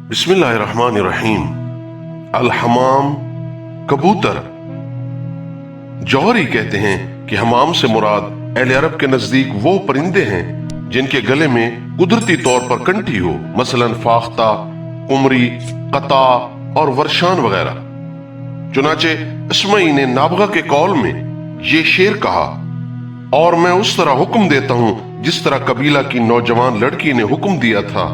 बिस्मिल्लाहिर्रहमानिर्रहीम। अल-हमाम, कबूतर। जौहरी कहते हैं कि हमाम से मुराद अहले अरब के नजदीक वो परिंदे हैं जिनके गले में कुदरती तौर पर कंठी हो, मसलन फाख्ता, कुमरी, कता और वर्शान वगैरह। चुनाचे इसमई ने नाबगा के कौल में ये शेर कहा, और मैं उस तरह हुक्म देता हूं जिस तरह कबीला की नौजवान लड़की ने हुक्म दिया था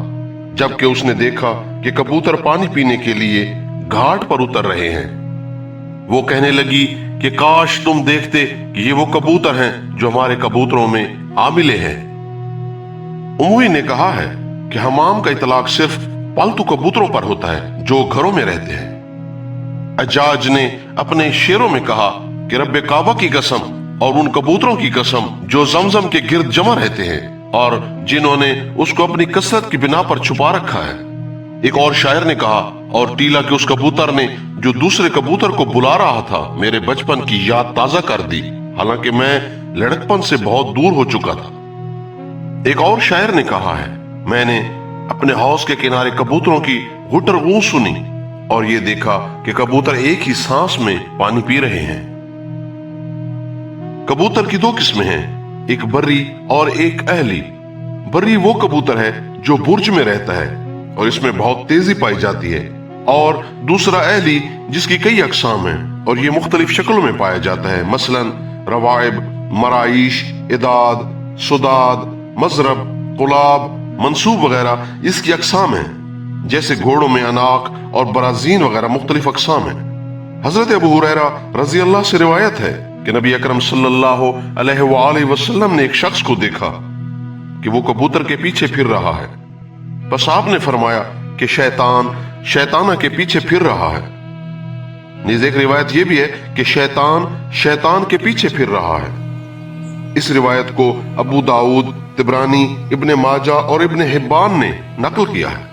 जबकि उसने देखा कि कबूतर पानी पीने के लिए घाट पर उतर रहे हैं। वो कहने लगी कि काश तुम देखते कि ये वो कबूतर हैं जो हमारे कबूतरों में आमिले हैं। उमवी ने कहा है कि हमाम का इतलाक सिर्फ पालतू कबूतरों पर होता है जो घरों में रहते हैं। अजाज ने अपने शेरों में कहा कि रब्बे काबा की कसम और उन कबूतरों की कसम जो जमजम के गिर्द जमा रहते हैं और जिन्होंने उसको अपनी कसरत की बिना पर छुपा रखा है। एक और शायर ने कहा, और टीला के उस कबूतर ने जो दूसरे कबूतर को बुला रहा था मेरे बचपन की याद ताजा कर दी, हालांकि मैं लड़कपन से बहुत दूर हो चुका था। एक और शायर ने कहा है, मैंने अपने हौज के किनारे कबूतरों की गुटर गूं सुनी और ये देखा कि कबूतर एक ही सांस में पानी पी रहे हैं। कबूतर की दो किस्में हैं, एक बर्री और एक अहली। बर्री वो कबूतर है जो बुर्ज में रहता है और इसमें बहुत तेजी पाई जाती है, और दूसरा अहली जिसकी कई अकसाम हैं और ये मुख्तलिफ शक्लों में पाया जाता है, मसलन रवाइब, मराइश, इदाद, सुदाद, मजरब, कुलाब, मंसूब वगैरह इसकी अकसाम हैं। जैसे घोड़ों में अनाक और बराजीन वगैरह मुख्तलिफ अकसाम हैं। हजरत अबू हुरैरा रजी अल्लाह से रिवायत है कि नबी अकरम सल्लल्लाहु अलैहि वसल्लम ने एक शख्स को देखा कि वो कबूतर के पीछे फिर रहा है। बस आपने फरमाया कि शैतान शैताना के पीछे फिर रहा है। नीज़ एक रिवायत ये भी है कि शैतान शैतान के पीछे फिर रहा है। इस रिवायत को अबू दाऊद, तिबरानी, इब्ने माजा और इब्ने हिब्बान ने नकल किया है।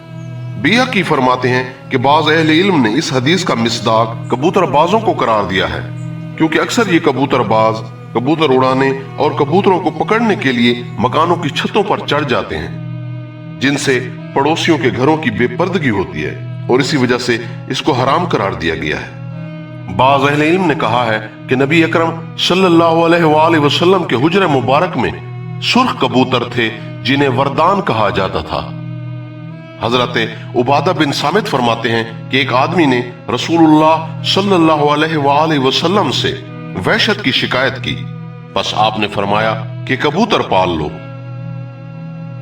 बियाकी फरमाते हैं कि बाज़ अहले इल्म ने इस हदीस का मिस्दाक कबूतरबाजों को करार दिया है, क्योंकि अक्सर ये कबूतरबाज कबूतर उड़ाने और कबूतरों को पकड़ने के लिए मकानों की छतों पर चढ़ जाते हैं, जिनसे पड़ोसियों के घरों की बेपर्दगी होती है और इसी वजह से इसको हराम करार दिया गया है। बाज़ अहले इल्म ने कहा है कि नबी अकरम सल्लल्लाहु अलैहि वसल्लम के हुजरे मुबारक में सुर्ख कबूतर थे जिन्हें वरदान कहा जाता था। हजरत उबादा बिन सामित फरमाते हैं कि एक आदमी ने रसूलुल्लाह सल्लल्लाहु अलैहि वसल्लम से वहशत की शिकायत की, बस आपने फरमाया कि कबूतर पाल लो।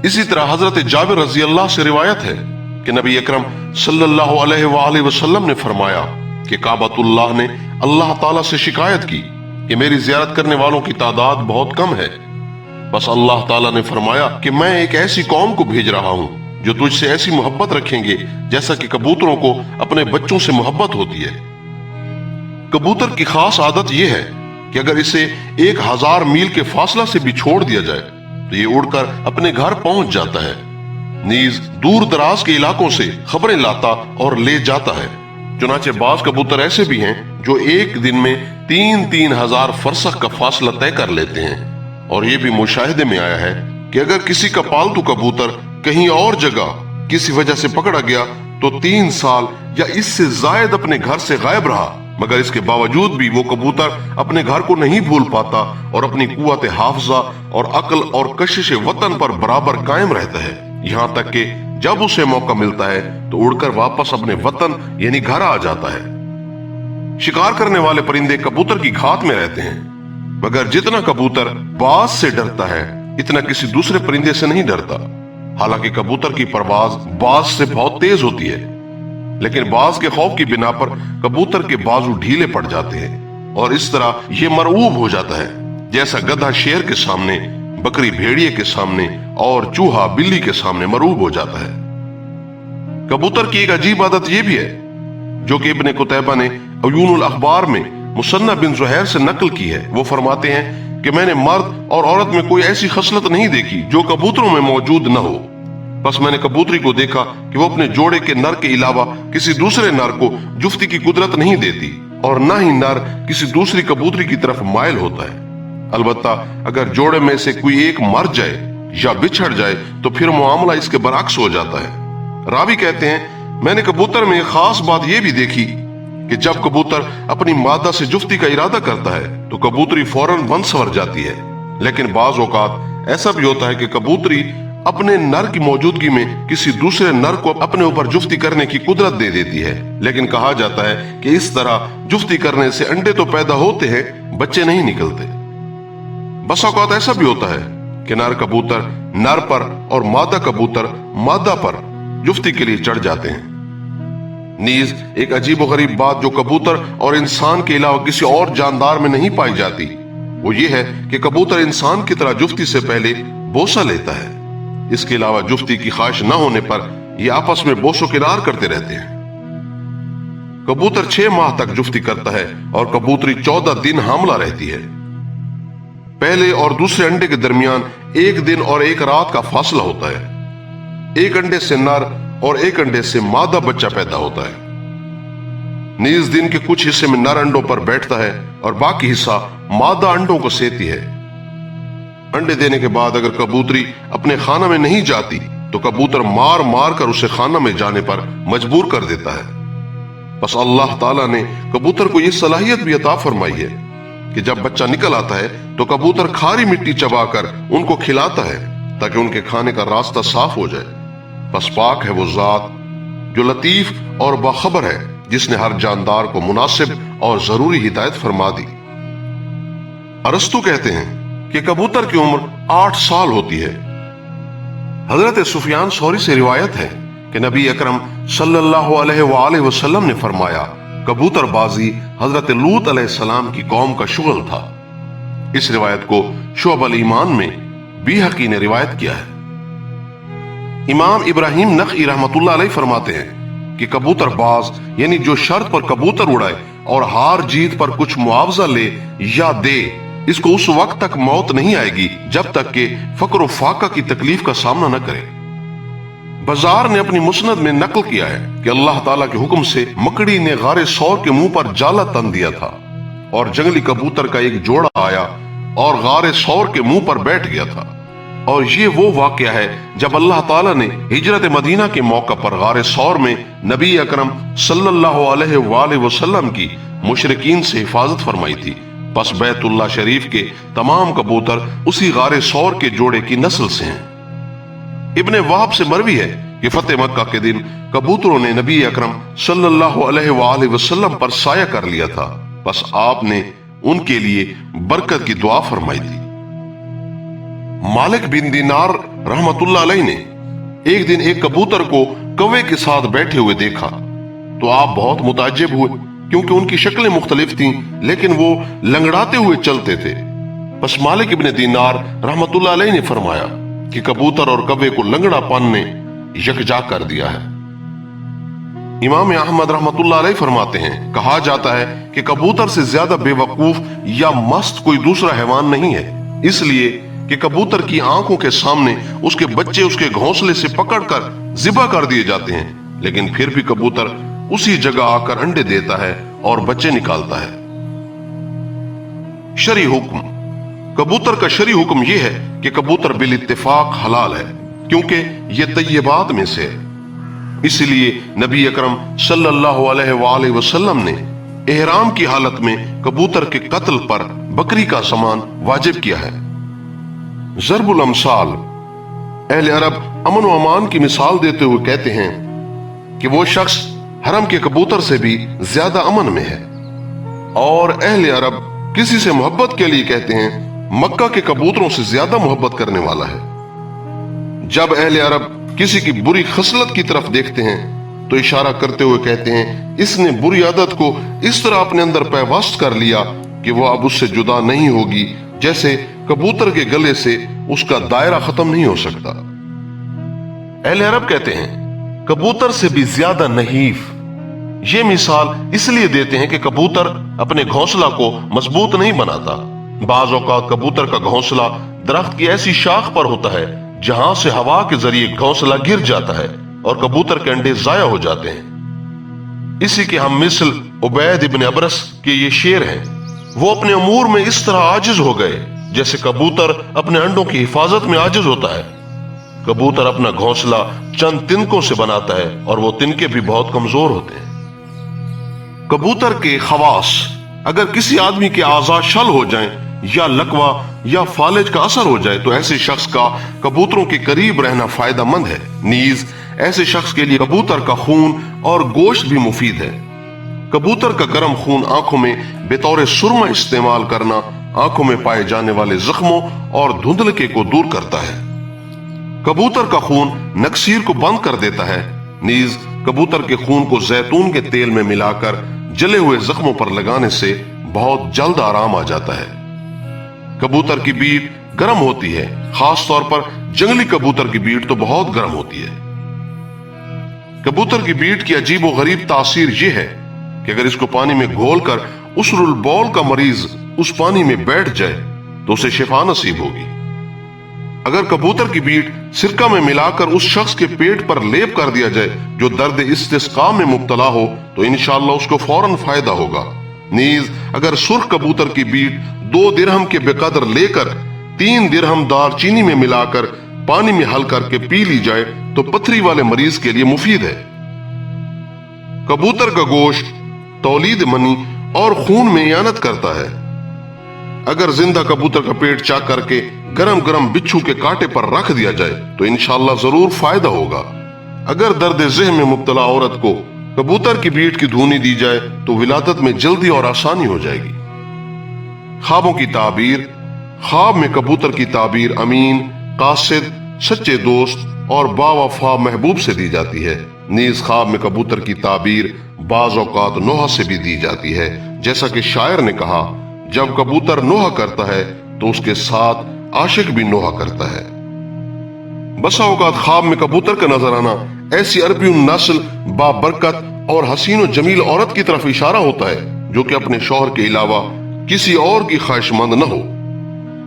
इसी तरह हजरत जाबिर रजी अल्लाह से रिवायत है कि नबी अकरम सल्लल्लाहु अलैहि वसल्लम ने फरमाया कि काबतुल्लाह ने अल्लाह ताला से शिकायत की कि मेरी जियारत करने वालों की तादाद बहुत कम है। बस अल्लाह ताला ने फरमाया कि मैं एक ऐसी कौम को भेज रहा हूं जो तुझसे ऐसी मोहब्बत रखेंगे जैसा कि कबूतरों को अपने बच्चों से मोहब्बत होती है। कबूतर की खास आदत यह है कि अगर इसे 1000 मील के फासला से भी छोड़ दिया जाए तो ये उड़कर अपने घर पहुंच जाता है। नीज दूर दराज के इलाकों से खबरें लाता और ले जाता है। चुनाचे बाज कबूतर ऐसे भी हैं जो एक दिन में 3-3 हजार फरसख का फासला तय कर लेते हैं, और ये भी मुशाहिदे में आया है कि अगर किसी का पालतू कबूतर कहीं और जगह किसी वजह से पकड़ा गया तो 3 साल या इससे जायद अपने घर से गायब रहा, मगर इसके बावजूद भी वो कबूतर अपने घर को नहीं भूल पाता और अपनी कुव्वत हाफजा और अक्ल और कशिश वतन पर बराबर कायम रहता है। यहाँ तक कि जब उसे मौका मिलता है तो उड़कर वापस अपने वतन यानी घर आ जाता है। शिकार करने वाले परिंदे कबूतर की घात में रहते हैं, मगर जितना कबूतर बाज से डरता है इतना किसी दूसरे परिंदे से नहीं डरता। हालांकि कबूतर की परवाज बाज से बहुत तेज होती है, लेकिन बाज के खौफ की बिना पर कबूतर के बाजू ढीले पड़ जाते हैं और इस तरह ये मरऊब हो जाता है, जैसा गधा शेर के सामने, बकरी भेड़िए के सामने और चूहा बिल्ली के सामने मरऊब हो जाता है। कबूतर की एक अजीब आदत यह भी है जो कि इब्ने कुतैबा ने अयूनुल अखबार में मुसन्ना बिन ज़ुहैर से नकल की है। वो फरमाते हैं कि मैंने मर्द और औरत में कोई ऐसी खसलत नहीं देखी जो कबूतरों में मौजूद न हो। बस मैंने कबूतरी को देखा कि वो अपने जोड़े के नर के अलावा किसी दूसरे नर को जुफ्ती की कुदरत नहीं देती और न ही नर किसी दूसरी कबूतरी की तरफ मायल होता है। अलबत्ता अगर जोड़े में से कोई एक मर जाए या बिछड़ जाए तो फिर मामला इसके बरअक्स हो जाता है। रावी कहते हैं میں نے کبوتر میں ایک خاص بات یہ بھی دیکھی کہ جب کبوتر اپنی مادہ سے جفتی کا ارادہ کرتا ہے تو کبوتری فوراً بن سور جاتی ہے، لیکن بعض اوقات ایسا بھی ہوتا ہے کہ کبوتری اپنے نر کی موجودگی میں کسی دوسرے نر کو اپنے اوپر جفتی کرنے کی قدرت دے دیتی ہے، لیکن کہا جاتا ہے کہ اس طرح جفتی کرنے سے انڈے تو پیدا ہوتے ہیں، بچے نہیں نکلتے۔ بس اوقات ایسا بھی ہوتا ہے کہ نر کبوتر نر پر اور مادہ کبوتر مادہ پر جفتی کے لیے چڑھ جاتے ہیں۔ نیز ایک عجیب و غریب بات جو کبوتر اور انسان کے علاوہ کسی اور جاندار میں نہیں پائی جاتی وہ یہ ہے کہ کبوتر انسان کی طرح جفتی سے پہلے بوسہ لیتا ہے۔ اس کے علاوہ جفتی کی خواہش نہ ہونے پر یہ آپس میں بوس و کنار کرتے رہتے ہیں۔ کبوتر 6 ماہ تک جفتی کرتا ہے اور کبوتری 14 دن حاملہ رہتی ہے۔ پہلے اور دوسرے انڈے کے درمیان 1 دن اور 1 رات کا فاصلہ ہوتا ہے۔ ایک انڈے سے نر اور ایک انڈے سے مادہ بچہ پیدا ہوتا ہے۔ نیز دن کے کچھ حصے میں نر انڈوں پر بیٹھتا ہے اور باقی حصہ مادہ انڈوں کو سیتی ہے۔ انڈے دینے کے بعد اگر کبوتری اپنے خانہ میں نہیں جاتی تو کبوتر مار مار کر اسے خانہ میں جانے پر مجبور کر دیتا ہے۔ بس اللہ تعالیٰ نے کبوتر کو یہ صلاحیت بھی عطا فرمائی ہے کہ جب بچہ نکل آتا ہے تو کبوتر کھاری مٹی چبا کر ان کو کھلاتا ہے تاکہ ان کے کھانے کا راستہ صاف ہو جائے۔ بس پاک ہے وہ ذات جو لطیف اور باخبر ہے، جس نے ہر جاندار کو مناسب اور ضروری ہدایت فرما دی۔ ارسطو کہتے ہیں کہ کبوتر کی عمر 8 سال ہوتی ہے۔ حضرت سفیان ثوری سے روایت ہے کہ نبی اکرم صلی اللہ علیہ وآلہ وسلم نے فرمایا کبوتر بازی حضرت لوط علیہ السلام کی قوم کا شغل تھا۔ اس روایت کو شعب الایمان میں بیہقی نے روایت کیا ہے۔ امام ابراہیم نخعی رحمت اللہ علیہ فرماتے ہیں کہ کبوتر باز یعنی جو شرط پر کبوتر اڑائے اور ہار جیت پر کچھ معاوضہ لے یا دے، اس کو اس وقت تک موت نہیں آئے گی جب تک کہ فقر و فاقہ کی تکلیف کا سامنا نہ کرے۔ بزار نے اپنی مسند میں نقل کیا ہے کہ اللہ تعالیٰ کے حکم سے مکڑی نے غار ثور کے منہ پر جالا تن دیا تھا اور جنگلی کبوتر کا ایک جوڑا آیا اور غار ثور کے منہ پر بیٹھ گیا تھا۔ اور یہ وہ واقعہ ہے جب اللہ تعالیٰ نے ہجرت مدینہ کے موقع پر غار ثور میں نبی اکرم صلی اللہ علیہ وآلہ وسلم کی مشرکین سے حفاظت فرمائی تھی۔ پس بیت اللہ شریف کے تمام کبوتر اسی غار ثور کے جوڑے کی نسل سے ہیں۔ ابن وہب سے مروی ہے کہ فتح مکہ کے دن کبوتروں نے نبی اکرم صلی اللہ علیہ وآلہ وسلم پر سایہ کر لیا تھا، بس آپ نے ان کے لیے برکت کی دعا فرمائی تھی۔ مالک بن دینار رحمت اللہ علیہ نے ایک دن ایک کبوتر کو کوے کے ساتھ بیٹھے ہوئے دیکھا تو آپ بہت متعجب ہوئے کیونکہ ان کی شکلیں مختلف تھیں لیکن وہ لنگڑاتے ہوئے چلتے تھے۔ بس مالک ابن دینار رحمت اللہ علیہ نے فرمایا کہ کبوتر اور کوے کو لنگڑا پن نے یکجا کر دیا ہے۔ امام احمد رحمت اللہ علیہ فرماتے ہیں کہا جاتا ہے کہ کبوتر سے زیادہ بے وقوف یا مست کوئی دوسرا حیوان نہیں ہے، اس لیے کہ کبوتر کی آنکھوں کے سامنے اس کے بچے اس کے گھونسلے سے پکڑ کر ذبح کر دیے جاتے ہیں، لیکن پھر بھی کبوتر اسی جگہ آ کر انڈے دیتا ہے اور بچے نکالتا ہے۔ شرعی حکم۔ کبوتر کا شرعی حکم یہ ہے کہ کبوتر بالاتفاق حلال ہے کیونکہ یہ طیبات میں سے ہے۔ اس لیے نبی اکرم صلی اللہ علیہ وآلہ وسلم نے احرام کی حالت میں کبوتر کے قتل پر بکری کا سامان واجب کیا ہے۔ ضرب الامثال۔ اہل عرب امن و امان کی مثال دیتے ہوئے کہتے ہیں کہ وہ شخص حرم کے کبوتر سے بھی زیادہ امن میں ہے، اور اہل عرب کسی سے محبت کے لیے کہتے ہیں مکہ کے کبوتروں سے زیادہ محبت کرنے والا ہے۔ جب اہل عرب کسی کی بری خصلت کی طرف دیکھتے ہیں تو اشارہ کرتے ہوئے کہتے ہیں اس نے بری عادت کو اس طرح اپنے اندر پیوست کر لیا کہ وہ اب اس سے جدا نہیں ہوگی، جیسے کبوتر کے گلے سے اس کا دائرہ ختم نہیں ہو سکتا۔ اہل عرب کہتے ہیں کبوتر سے بھی زیادہ نحیف۔ یہ مثال اس لیے دیتے ہیں کہ کبوتر اپنے گھونسلہ کو مضبوط نہیں بناتا۔ بعض اوقات کبوتر کا گھونسلہ درخت کی ایسی شاخ پر ہوتا ہے جہاں سے ہوا کے ذریعے گھونسلہ گر جاتا ہے اور کبوتر کے انڈے ضائع ہو جاتے ہیں۔ اسی کے ہم مثل عبید ابن ابرس کے یہ شعر ہیں، وہ اپنے امور میں اس طرح عاجز ہو گئے جیسے کبوتر اپنے انڈوں کی حفاظت میں عاجز ہوتا ہے۔ कबूतर अपना घोंसला चंद तिनकों से बनाता है और वो तिनके भी बहुत कमजोर होते हैं। कबूतर के खवास, अगर किसी आदमी के आज़ा शल हो जाएं या लकवा या फालिज का असर हो जाए तो ऐसे शख्स का कबूतरों के करीब रहना फायदेमंद है। नीज ऐसे शख्स के लिए कबूतर का खून और गोश्त भी मुफीद है। कबूतर का गर्म खून आंखों में बेतौर सुरमा इस्तेमाल करना आंखों में पाए जाने वाले जख्मों और धुंधलके को दूर करता है। कबूतर का खून नक्सीर को बंद कर देता है। नीज कबूतर के खून को जैतून के तेल में मिलाकर जले हुए जख्मों पर लगाने से बहुत जल्द आराम आ जाता है। कबूतर की बीट गर्म होती है, खास तौर पर जंगली कबूतर की बीट तो बहुत गर्म होती है। कबूतर की बीट की अजीबो गरीब तासीर यह है कि अगर इसको पानी में घोलकर उसरुल बौल का मरीज उस पानी में बैठ जाए तो उसे शिफा नसीब होगी। अगर कबूतर की बीट सिरका में मिलाकर उस शख्स के पेट पर लेप कर दिया जाए जो दर्द इस्तिस्का में मुब्तला हो तो इंशाअल्लाह उसको फौरन फायदा होगा। नीज अगर सुर्ख कबूतर की बीट 2 दिरहम के बेकदर लेकर 3 दिरहम दालचीनी में मिलाकर पानी में हल करके पी ली जाए तो पथरी वाले मरीज के लिए मुफीद है। कबूतर का गोश्त तौलीद मनी और खून में यानत करता है। अगर जिंदा कबूतर का पेट चाक करके गरम गरम बिच्छू के कांटे पर रख दिया जाए तो इंशाअल्लाह जरूर फायदा होगा। अगर दर्द ज़हन में मुब्तला औरत को कबूतर की बीट की धूनी दी जाए तो विलादत में जल्दी और आसानी हो जाएगी। ख्वाबों की ताबीर, ख्वाब में कबूतर की ताबीर अमीन, कासिद, सच्चे दोस्त और बावफा महबूब से दी जाती है। नीज ख्वाब में कबूतर की ताबीर बाज औकात नोहा से भी दी जाती है। जैसा कि शायर ने कहा, जब कबूतर नोहा करता है तो उसके साथ आशिक भी नोहा करता है। बसा औकात ख्वाब में कबूतर का नजर आना ऐसी अरबी नस्ल बाबरकत और हसीन जमील औरत की तरफ इशारा होता है जो कि अपने शौहर के अलावा किसी और की ख्वाहिशमंद न हो।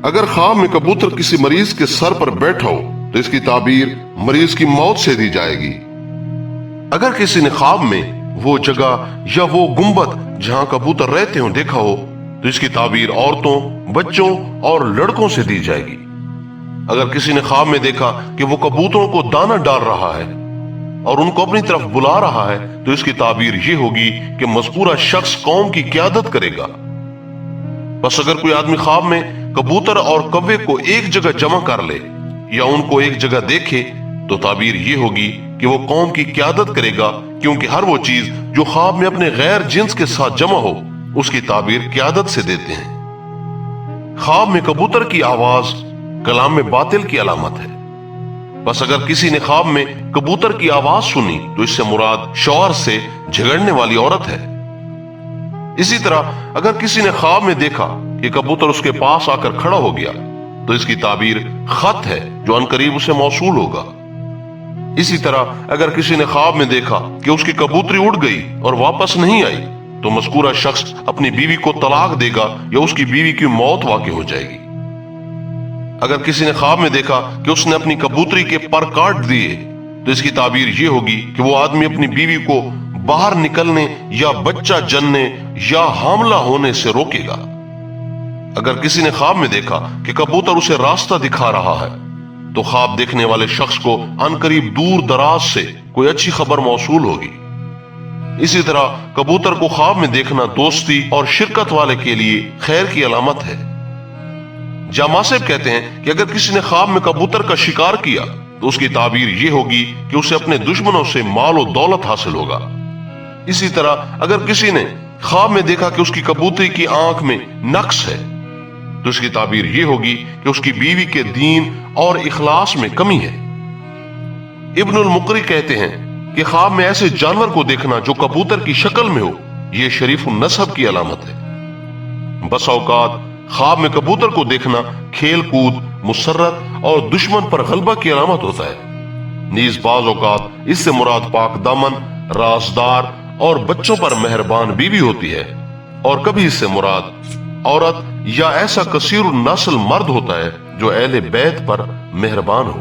अगर ख्वाब में कबूतर किसी मरीज के सर पर बैठा हो तो इसकी ताबीर मरीज की मौत से दी जाएगी। अगर किसी ने ख्वाब में वो जगह या वो गुंबद जहां कबूतर रहते हो देखा हो तो इसकी ताबीर औरतों, बच्चों और लड़कों से दी जाएगी। अगर किसी ने ख्वाब में देखा कि वो कबूतरों को दाना डाल रहा है और उनको अपनी तरफ बुला रहा है तो इसकी ताबीर ये होगी कि मज़कूरा शख्स कौम की क़यादत करेगा। बस अगर कोई आदमी ख्वाब में कबूतर और कव्वे को एक जगह जमा कर ले या उनको एक जगह देखे तो ताबीर ये होगी कि वो कौम की क़यादत करेगा, क्योंकि हर वो चीज जो ख्वाब में अपने गैर जिन्स के साथ जमा हो उसकी ताबीर क़यादत से देते हैं। ख्वाब में कबूतर की आवाज कलाम में बातिल की अलामत है। बस अगर किसी ने ख्वाब में कबूतर की आवाज सुनी तो इससे मुराद शौहर से झगड़ने वाली औरत है। इसी तरह अगर किसी ने ख्वाब में देखा कि कबूतर उसके पास आकर खड़ा हो गया तो इसकी ताबीर खत है जो अनकरीब उसे मौसूल होगा। इसी तरह अगर किसी ने ख्वाब में देखा कि उसकी कबूतरी उड़ गई और वापस नहीं आई तो मज़कूरा शख्स अपनी बीवी को तलाक देगा या उसकी बीवी की मौत वाक़ई हो जाएगी। अगर किसी ने ख्वाब में देखा कि उसने अपनी कबूतरी के पर काट दिए तो इसकी ताबीर ये होगी कि वो आदमी अपनी बीवी को बाहर निकलने या बच्चा जनने या हामला होने से रोकेगा। अगर किसी ने ख्वाब में देखा कि कबूतर उसे रास्ता दिखा रहा है तो ख्वाब देखने वाले शख्स को अनकरीब दूर दराज से कोई अच्छी खबर मौसूल होगी। इसी तरह कबूतर को ख्वाब में देखना दोस्ती और शिरकत वाले के लिए खैर की अलामत है। जामासेब कहते हैं कि अगर किसी ने ख्वाब में कबूतर का शिकार किया तो उसकी ताबीर ये होगी कि उसे अपने दुश्मनों से माल और दौलत हासिल होगा। इसी तरह अगर किसी ने ख्वाब में देखा कि उसकी कबूतरी की आंख में नक्स है तो उसकी ताबीर ये होगी कि उसकी बीवी के दीन और इखलास में कमी है। इब्नुल मुकरी कहते हैं कि ख्वाब में ऐसे जानवर को देखना जो कबूतर की शक्ल में हो यह शरीफ नस्ब की अलामत है। बस औकात ख्वाब में कबूतर को देखना खेल कूद, मुसर्रत और दुश्मन पर गलबा की अलामत होता है। नीज बाज औकात इससे मुराद पाक दामन, राजदार और बच्चों पर मेहरबान बीवी होती है, और कभी इससे मुराद औरत या ऐसा कसीर नस्ल मर्द होता है जो अहले बैत पर मेहरबान हो।